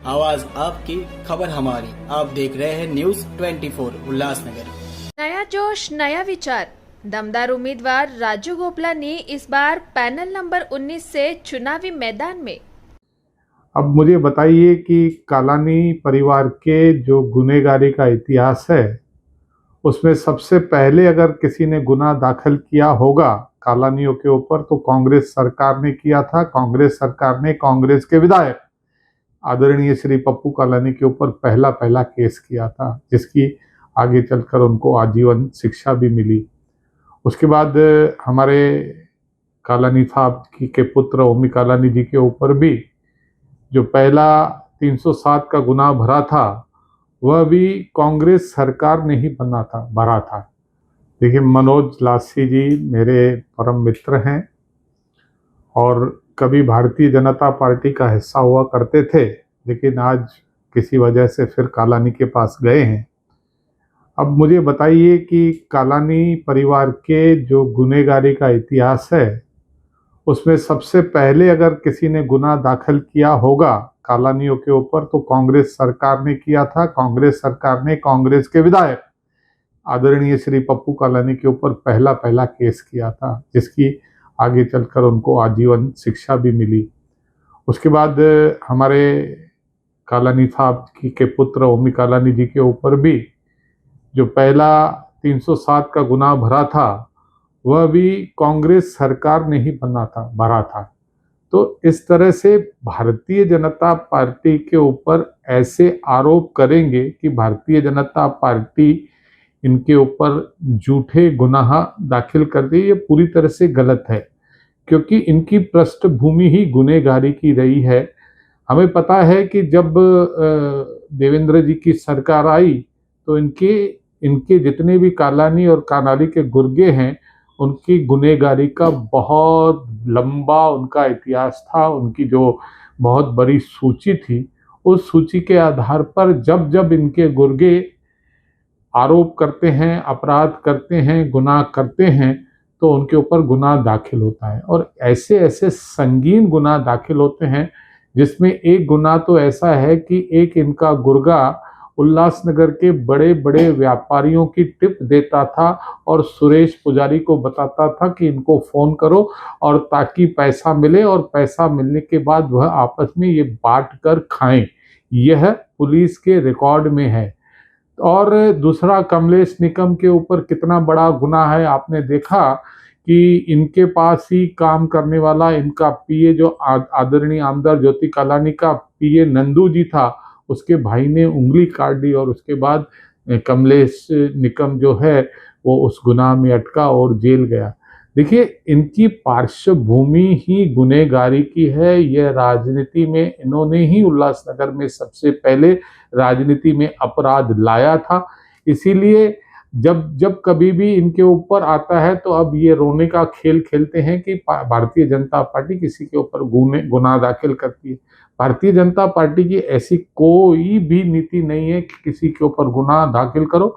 आवाज आपकी, खबर हमारी। आप देख रहे हैं न्यूज 24 उल्लासनगर। नया जोश, नया विचार। दमदार उम्मीदवार राजू गोपलानी इस बार पैनल नंबर 19 से चुनावी मैदान में। अब मुझे बताइए कि कालानी परिवार के जो गुनहगारी का इतिहास है, उसमें सबसे पहले अगर किसी ने गुनाह दाखिल किया होगा कालानियों के ऊपर तो कांग्रेस सरकार ने किया था। कांग्रेस सरकार ने कांग्रेस के विधायक आदरणीय श्री पप्पू कालानी के ऊपर पहला पहला केस किया था, जिसकी आगे चलकर उनको आजीवन शिक्षा भी मिली। उसके बाद हमारे कालानी साहब की के पुत्र ओमी कालानी जी के ऊपर भी जो पहला 307 का गुनाह भरा था, वह भी कांग्रेस सरकार ने ही भरा था। देखिए, मनोज लासी जी मेरे परम मित्र हैं और कभी भारतीय जनता पार्टी का हिस्सा हुआ करते थे, लेकिन आज किसी वजह से फिर कालानी के पास गए हैं। अब मुझे बताइए कि कालानी परिवार के जो गुनहगारी का इतिहास है, उसमें सबसे पहले अगर किसी ने गुनाह दाखिल किया होगा कालानियों के ऊपर तो कांग्रेस सरकार ने किया था। कांग्रेस सरकार ने कांग्रेस के विधायक आदरणीय श्री पप्पू कालानी के ऊपर पहला पहला केस किया था, जिसकी आगे चलकर उनको आजीवन शिक्षा भी मिली। उसके बाद हमारे कालानी साहब की के पुत्र ओमी कालानी जी के ऊपर भी जो पहला 307 का गुनाह भरा था, वह भी कांग्रेस सरकार ने ही भरा था। तो इस तरह से भारतीय जनता पार्टी के ऊपर ऐसे आरोप करेंगे कि भारतीय जनता पार्टी इनके ऊपर झूठे गुनाह दाखिल कर दी, ये पूरी तरह से गलत है, क्योंकि इनकी पृष्ठभूमि ही गुनहगारी की रही है। हमें पता है कि जब देवेंद्र जी की सरकार आई तो इनके इनके जितने भी कालानी और कानाली के गुर्गे हैं, उनकी गुनहगारी का बहुत लंबा उनका इतिहास था। उनकी जो बहुत बड़ी सूची थी, उस सूची के आधार पर जब जब इनके गुर्गे आरोप करते हैं, अपराध करते हैं, गुनाह करते हैं, तो उनके ऊपर गुनाह दाखिल होता है। और ऐसे ऐसे संगीन गुनाह दाखिल होते हैं, जिसमें एक गुनाह तो ऐसा है कि एक इनका गुर्गा उल्लासनगर के बड़े बड़े व्यापारियों की टिप देता था और सुरेश पुजारी को बताता था कि इनको फ़ोन करो और ताकि पैसा मिले, और पैसा मिलने के बाद वह आपस में ये बांट कर खाएं। यह पुलिस के रिकॉर्ड में है। और दूसरा, कमलेश निकम के ऊपर कितना बड़ा गुनाह है, आपने देखा कि इनके पास ही काम करने वाला इनका पीए जो आदरणीय आमदार ज्योति कालानी का पीए नंदू जी था, उसके भाई ने उंगली काट दी और उसके बाद कमलेश निकम जो है वो उस गुनाह में अटका और जेल गया। देखिए, इनकी पार्श्वभूमि ही गुनहगारी की है। यह राजनीति में इन्होंने ही उल्लासनगर में सबसे पहले राजनीति में अपराध लाया था। इसीलिए जब जब कभी भी इनके ऊपर आता है तो अब ये रोने का खेल खेलते हैं कि भारतीय जनता पार्टी किसी के ऊपर गुनाह दाखिल करती है। भारतीय जनता पार्टी की ऐसी कोई भी नीति नहीं है कि किसी के ऊपर गुनाह दाखिल करो।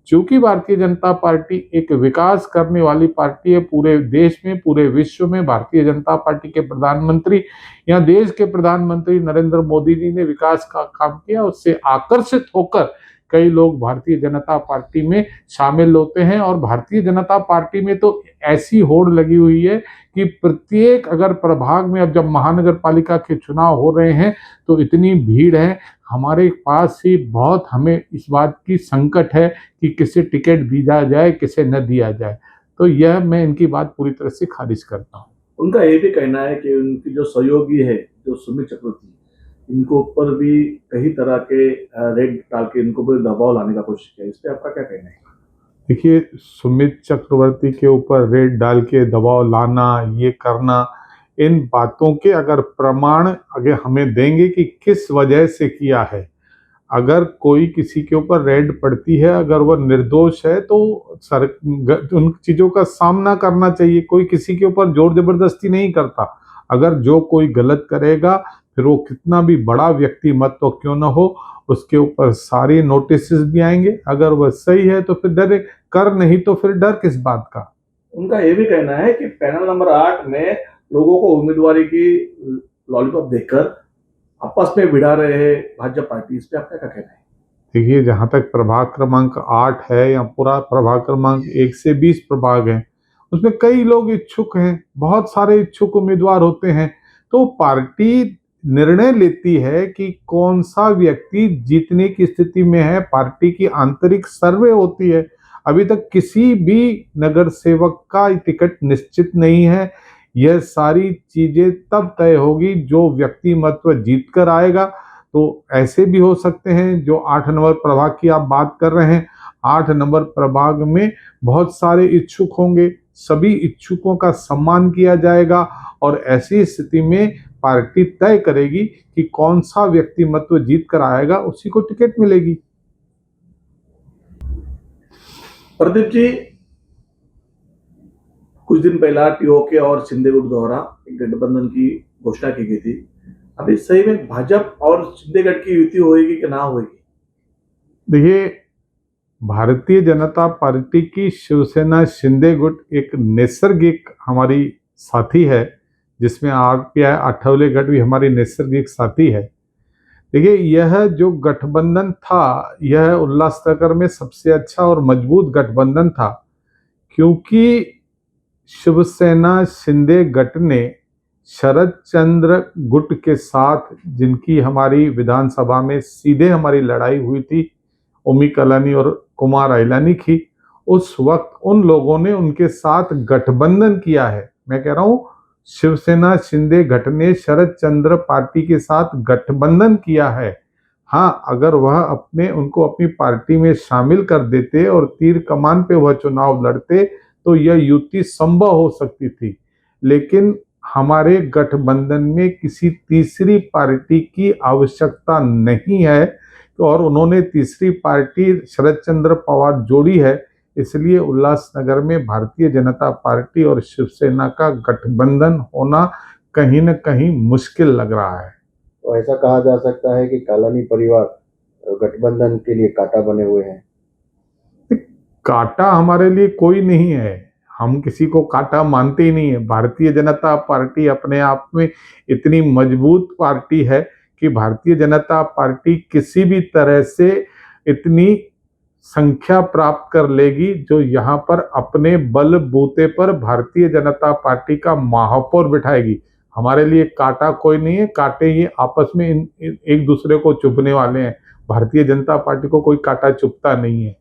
चूंकि भारतीय जनता पार्टी एक विकास करने वाली पार्टी है, पूरे देश में, पूरे विश्व में भारतीय जनता पार्टी के प्रधानमंत्री या देश के प्रधानमंत्री नरेंद्र मोदी जी ने विकास का काम किया, उससे आकर्षित होकर कई लोग भारतीय जनता पार्टी में शामिल होते हैं। और भारतीय जनता पार्टी में तो ऐसी होड़ लगी हुई है कि प्रत्येक अगर प्रभाग में, अब जब महानगर पालिका के चुनाव हो रहे हैं तो इतनी भीड़ है, हमारे पास ही बहुत हमें इस बात की संकट है कि किसे टिकट दिया जाए, किसे न दिया जाए। तो यह मैं इनकी बात पूरी तरह से खारिज करता हूँ। उनका ये भी कहना है कि उनकी जो सहयोगी है, जो सुमित चक्रवर्ती, इनको ऊपर भी कई तरह के रेड डाल के इनको भी दबाव लाने का कोशिश किया। इस पे आपका क्या कहना है? देखिए, सुमित चक्रवर्ती के ऊपर रेड डाल के दबाव लाना, ये करना, इन बातों के अगर प्रमाण अगर हमें देंगे कि किस वजह से किया है, अगर कोई किसी के ऊपर रेड पड़ती है, अगर वह निर्दोष है तो उन चीज़ों का सामना करना चाहिए। कोई किसी के ऊपर जोर जबरदस्ती नहीं करता। अगर जो कोई गलत करेगा, फिर वो कितना भी बड़ा व्यक्ति मत तो क्यों ना हो, उसके ऊपर सारी नोटिस भी आएंगे। अगर वह सही है तो फिर डरे कर, नहीं तो फिर डर किस बात का। उनका ये भी कहना है कि पैनल नंबर 8 में लोगों को उम्मीदवारी की लॉलीपॉप देकर आपस में भिड़ा रहे हैं भाजपा पार्टी, इस पे आपका क्या कहना है? देखिए, जहाँ तक प्रभाग क्रमांक 8 है या पूरा प्रभाग क्रमांक 1 से 20 प्रभाग हैं, उसमें कई लोग इच्छुक हैं, बहुत सारे इच्छुक उम्मीदवार होते हैं। तो पार्टी निर्णय लेती है कि कौन सा व्यक्ति जीतने की स्थिति में है। पार्टी की आंतरिक सर्वे होती है। अभी तक किसी भी नगर सेवक का टिकट निश्चित नहीं है। यह सारी चीजें तब तय होगी जो व्यक्तिमत्व जीत कर आएगा। तो ऐसे भी हो सकते हैं जो 8 नंबर प्रभाग की आप बात कर रहे हैं, 8 नंबर प्रभाग में बहुत सारे इच्छुक होंगे, सभी इच्छुकों का सम्मान किया जाएगा और ऐसी स्थिति में पार्टी तय करेगी कि कौन सा व्यक्तिमत्व जीत कर आएगा, उसी को टिकट मिलेगी। प्रदीप जी, कुछ दिन पहला टीओके और शिंदे गुट द्वारा एक गठबंधन की घोषणा की गई थी। अभी सही में भाजपा और शिंदे गठ की युति होगी कि ना होगी? देखिए, भारतीय जनता पार्टी की शिवसेना शिंदे गुट एक नैसर्गिक हमारी साथी है, जिसमें आरपीआई आठवले गठ भी हमारी नैसर्गिक साथी है। देखिए, यह जो गठबंधन था, यह उल्लासनगर में सबसे अच्छा और मजबूत गठबंधन था, क्योंकि शिवसेना शिंदे गठ ने शरद चंद्र गुट के साथ, जिनकी हमारी विधानसभा में सीधे हमारी लड़ाई हुई थी, उमी कलानी और कुमार आइलानी की, उस वक्त उन लोगों ने उनके साथ गठबंधन किया है। मैं कह रहा हूं, शिवसेना शिंदे गठ ने शरद चंद्र पार्टी के साथ गठबंधन किया है। हाँ, अगर वह उनको अपनी पार्टी में शामिल कर देते और तीर कमान पे वह चुनाव लड़ते तो यह युति संभव हो सकती थी। लेकिन हमारे गठबंधन में किसी तीसरी पार्टी की आवश्यकता नहीं है और उन्होंने तीसरी पार्टी शरद चंद्र पवार जोड़ी है। इसलिए उल्लासनगर में भारतीय जनता पार्टी और शिवसेना का गठबंधन होना कहीं न कहीं मुश्किल लग रहा है। तो ऐसा कहा जा सकता है कि कालानी परिवार गठबंधन के लिए कांटा बने हुए हैं। कांटा हमारे लिए कोई नहीं है, हम किसी को कांटा मानते ही नहीं है। भारतीय जनता पार्टी अपने आप में इतनी मजबूत पार्टी है कि भारतीय जनता पार्टी किसी भी तरह से इतनी संख्या प्राप्त कर लेगी जो यहाँ पर अपने बलबूते पर भारतीय जनता पार्टी का महापौर बिठाएगी। हमारे लिए कांटा कोई नहीं है, कांटे ये आपस में एक दूसरे को चुभने वाले हैं। भारतीय जनता पार्टी को कोई कांटा चुभता नहीं है।